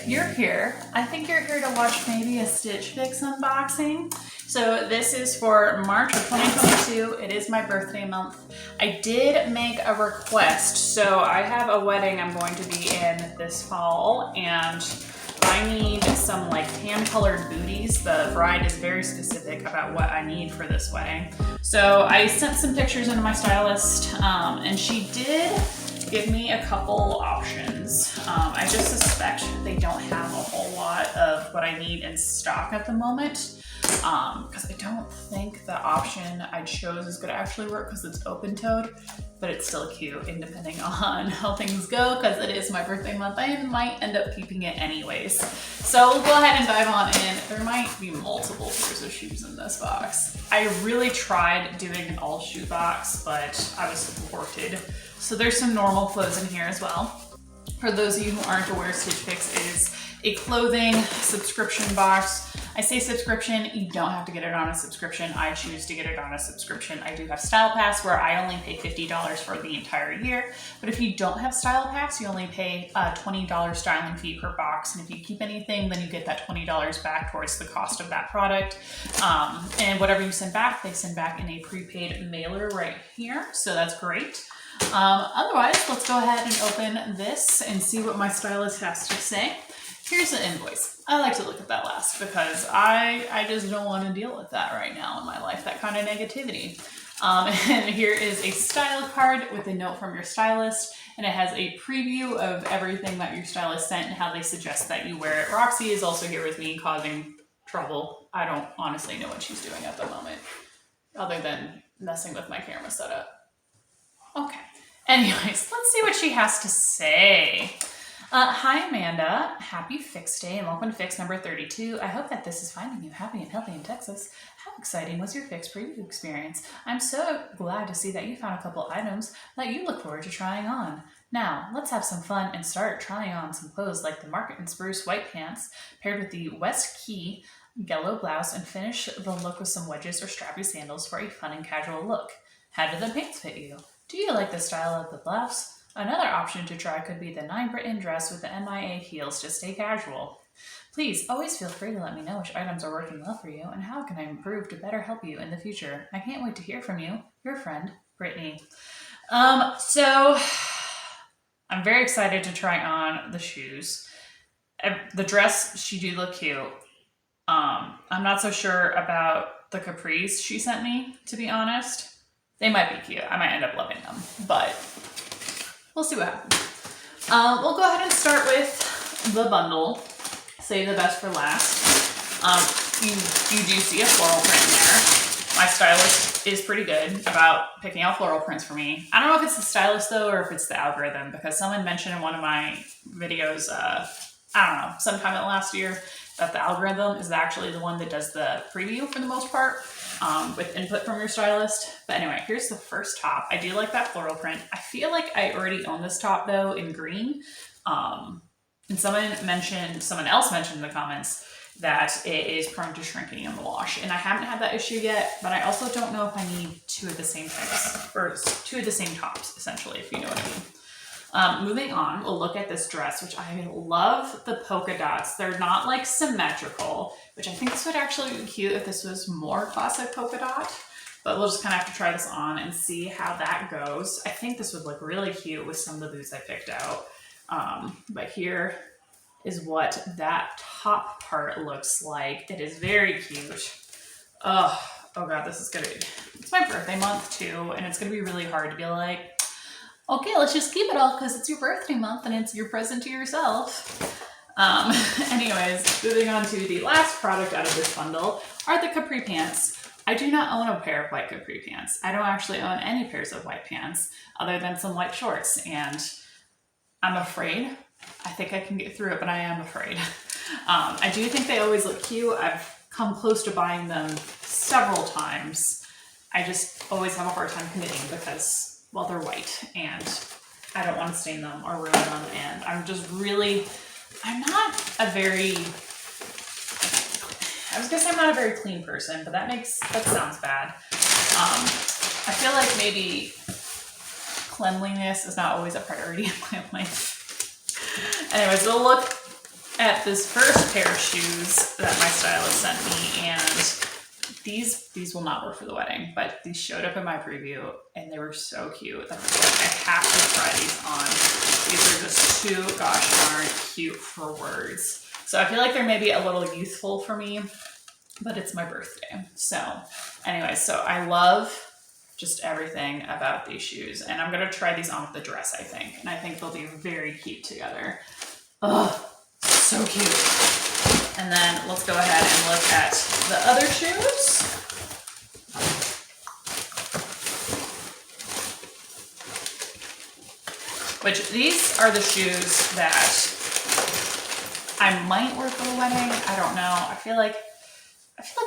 you're here, I think you're here to watch maybe a Stitch Fix unboxing. So this is for March of 2022. It is my birthday month. I did make a request. So I have a wedding I'm going to be in this fall, and I need some like tan colored booties. The bride is very specific about what I need for this wedding. So I sent some pictures into my stylist, and she did give me a couple options. I just suspect they don't have a whole lot of what I need in stock at the moment, because I don't think the option I chose is going to actually work because it's open-toed, but it's still cute, and depending on how things go, because it is my birthday month, I might end up keeping it anyways. So we'll go ahead and dive on in. There might be multiple pairs of shoes in this box. I really tried doing an all shoe box, but I was thwarted. So there's some normal clothes in here as well. For those of you who aren't aware, Stitch Fix is a clothing subscription box. I say subscription, you don't have to get it on a subscription. I choose to get it on a subscription. I do have Style Pass where I only pay $50 for the entire year. But if you don't have Style Pass, you only pay a $20 styling fee per box. And if you keep anything, then you get that $20 back towards the cost of that product. And whatever you send back, they send back in a prepaid mailer right here. So that's great. Otherwise, let's go ahead and open this and see what my stylist has to say. Here's the invoice. I like to look at that last because I just don't want to deal with that right now in my life, that kind of negativity. And here is a style card with a note from your stylist, and it has a preview of everything that your stylist sent and how they suggest that you wear it. Roxy is also here with me causing trouble. I don't honestly know what she's doing at the moment, other than messing with my camera setup. Okay. Anyways, let's see what she has to say. Hi, Amanda. Happy Fix Day and welcome to Fix number 32. I hope that this is finding you happy and healthy in Texas. How exciting was your Fix preview experience? I'm so glad to see that you found a couple items that you look forward to trying on. Now, let's have some fun and start trying on some clothes like the Market and Spruce white pants paired with the West Key yellow blouse, and finish the look with some wedges or strappy sandals for a fun and casual look. How do the pants fit you? Do you like the style of the blouse? Another option to try could be the 9 Britain dress with the MIA heels to stay casual. Please always feel free to let me know which items are working well for you and how can I improve to better help you in the future. I can't wait to hear from you. Your friend, Brittany. So I'm very excited to try on the shoes. The dress, she do look cute. I'm not so sure about the capris she sent me, to be honest. They might be cute. I might end up loving them, but we'll see what happens. We'll go ahead and start with the bundle. Save the best for last. You do see a floral print in there. My stylist is pretty good about picking out floral prints for me. I don't know if it's the stylist though, or if it's the algorithm, because someone mentioned in one of my videos, I don't know, sometime in last year, that the algorithm is actually the one that does the preview for the most part. With input from your stylist. But anyway, here's the first top. I do like that floral print. I feel like I already own this top though in green. And someone else mentioned in the comments that it is prone to shrinking in the wash. And I haven't had that issue yet, but I also don't know if I need two of the same types, or two of the same tops, essentially, if you know what I mean. Moving on, we'll look at this dress, which I love the polka dots. They're not like symmetrical, which I think this would actually be cute if this was more classic polka dot, but we'll just kind of have to try this on and see how that goes. I think this would look really cute with some of the boots I picked out. But here is what that top part looks like. It is very cute. Oh God, this is gonna be, it's my birthday month too, and it's gonna be really hard to be like, okay, let's just keep it all because it's your birthday month and it's your present to yourself. Anyways, moving on to the last product out of this bundle are the Capri Pants. I do not own a pair of white Capri Pants. I don't actually own any pairs of white pants other than some white shorts, and I'm afraid. I think I can get through it, but I am afraid. I do think they always look cute. I've come close to buying them several times. I just always have a hard time committing because, well, they're white and I don't want to stain them or ruin them. And I'm not a very clean person, but that sounds bad. I feel like maybe cleanliness is not always a priority in my life. Anyways, it'll look at this first pair of shoes that my stylist sent me, and these will not work for the wedding, but these showed up in my preview and they were so cute. That I was like, I have to try these on. These are just too gosh darn cute for words. So I feel like they're maybe a little youthful for me, but it's my birthday. So anyway, so I love just everything about these shoes, and I'm gonna try these on with the dress, I think, and I think they'll be very cute together. Oh, so cute. And then let's go ahead and look at the other shoes. Which these are the shoes that I might wear for the wedding. I don't know. I feel like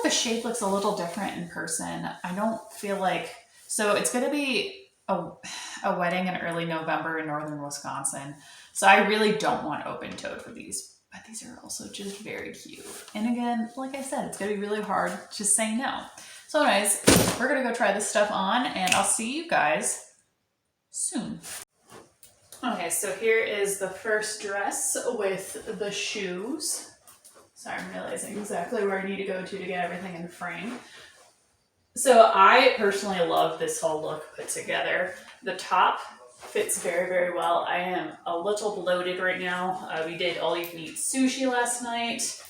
the shape looks a little different in person. I don't feel like, so it's going to be a wedding in early November in northern Wisconsin. So I really don't want open-toed for these, but these are also just very cute. And again, like I said, it's going to be really hard to say no. So anyways, we're going to go try this stuff on, and I'll see you guys soon. Okay, so here is the first dress with the shoes. Sorry, I'm realizing exactly where I need to go to get everything in frame. So I personally love this whole look put together. The top fits very, very well. I am a little bloated right now. We did all you can eat sushi last night.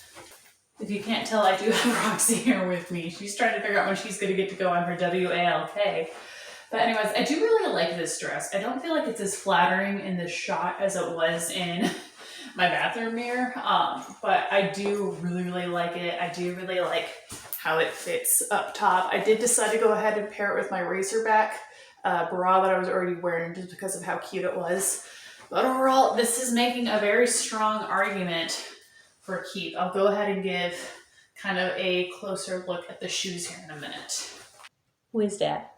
If you can't tell, I do have Roxy here with me. She's trying to figure out when she's going to get to go on her WALK. But anyways, I do really like this dress. I don't feel like it's as flattering in this shot as it was in my bathroom mirror, but I do really, really like it. I do really like how it fits up top. I did decide to go ahead and pair it with my racerback bra that I was already wearing just because of how cute it was. But overall, this is making a very strong argument for keep. I'll go ahead and give kind of a closer look at the shoes here in a minute. Who is that?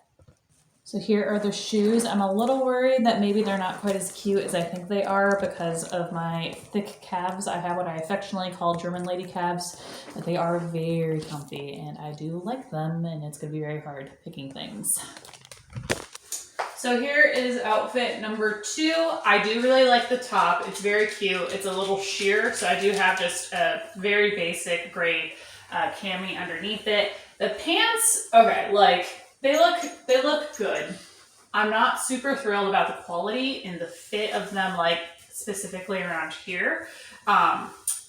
So here are the shoes. I'm a little worried that maybe they're not quite as cute as I think they are because of my thick calves. I have what I affectionately call German lady calves, but they are very comfy and I do like them, and it's gonna be very hard picking things. So here is outfit number 2. I do really like the top. It's very cute. It's a little sheer, so I do have just a very basic gray cami underneath it. The pants, okay, like they look good. I'm not super thrilled about the quality and the fit of them, like specifically around here.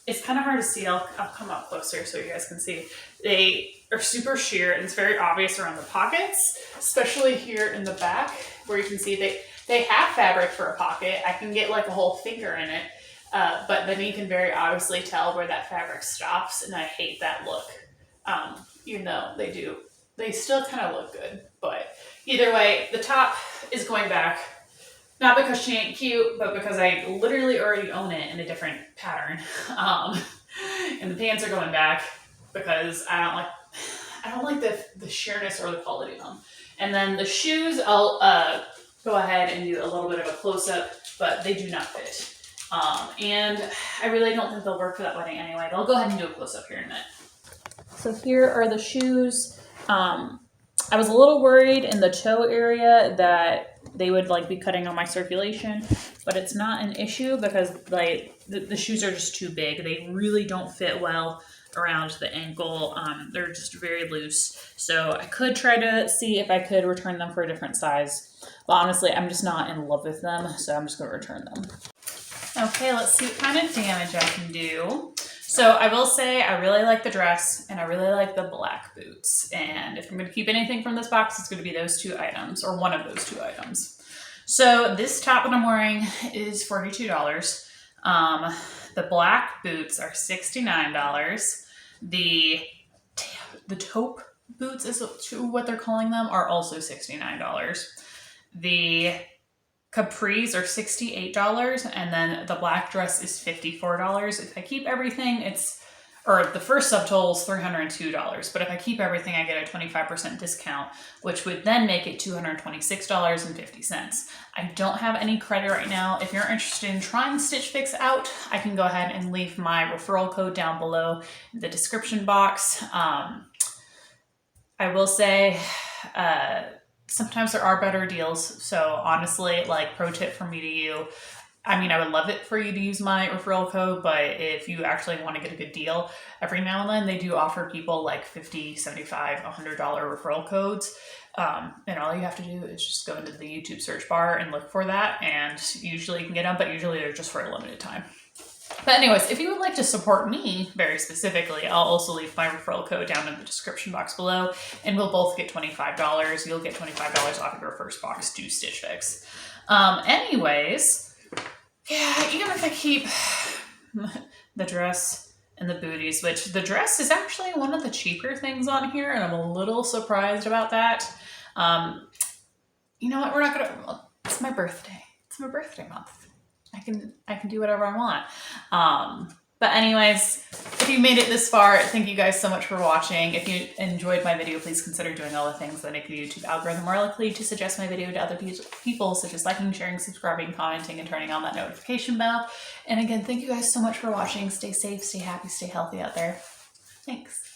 It's kind of hard to see. I'll come up closer so you guys can see. They are super sheer and it's very obvious around the pockets, especially here in the back where you can see they have fabric for a pocket. I can get like a whole finger in it, but then you can very obviously tell where that fabric stops, and I hate that look. Even though they still kind of look good, but either way, the top is going back. Not because she ain't cute, but because I literally already own it in a different pattern. And the pants are going back because I don't like the sheerness or the quality of them. And then the shoes, I'll go ahead and do a little bit of a close-up, but they do not fit. And I really don't think they'll work for that wedding anyway, but I'll go ahead and do a close-up here in a minute. So here are the shoes. I was a little worried in the toe area that they would like be cutting on my circulation, but it's not an issue because like the shoes are just too big. They really don't fit well around the ankle. They're just very loose. So I could try to see if I could return them for a different size, but honestly, I'm just not in love with them. So I'm just going to return them. Okay, let's see what kind of damage I can do. So I will say I really like the dress and I really like the black boots. And if I'm going to keep anything from this box, it's going to be those 2 items, or one of those 2 items. So this top that I'm wearing is $42. The black boots are $69. The taupe boots is what they're calling them are also $69. The capris are $68, and then the black dress is $54. If I keep everything, the first subtotal is $302, but if I keep everything, I get a 25% discount, which would then make it $226.50. I don't have any credit right now. If you're interested in trying Stitch Fix out, I can go ahead and leave my referral code down below in the description box. I will say, sometimes there are better deals. So honestly, like pro tip from me to you, I mean, I would love it for you to use my referral code, but if you actually want to get a good deal, every now and then they do offer people like $50, $75, $100 referral codes. And all you have to do is just go into the YouTube search bar and look for that, and usually you can get them, but usually they're just for a limited time. But anyways, if you would like to support me very specifically, I'll also leave my referral code down in the description box below, and we'll both get $25. You'll get $25 off of your first box to Stitch Fix. Anyways, yeah, even if I keep the dress and the booties, which the dress is actually one of the cheaper things on here, and I'm a little surprised about that. You know what? We're not gonna. It's my birthday. It's my birthday month. I can do whatever I want. But anyways, if you made it this far, thank you guys so much for watching. If you enjoyed my video, please consider doing all the things that make the YouTube algorithm more likely to suggest my video to other people, such as liking, sharing, subscribing, commenting, and turning on that notification bell. And again, thank you guys so much for watching. Stay safe, stay happy, stay healthy out there. Thanks.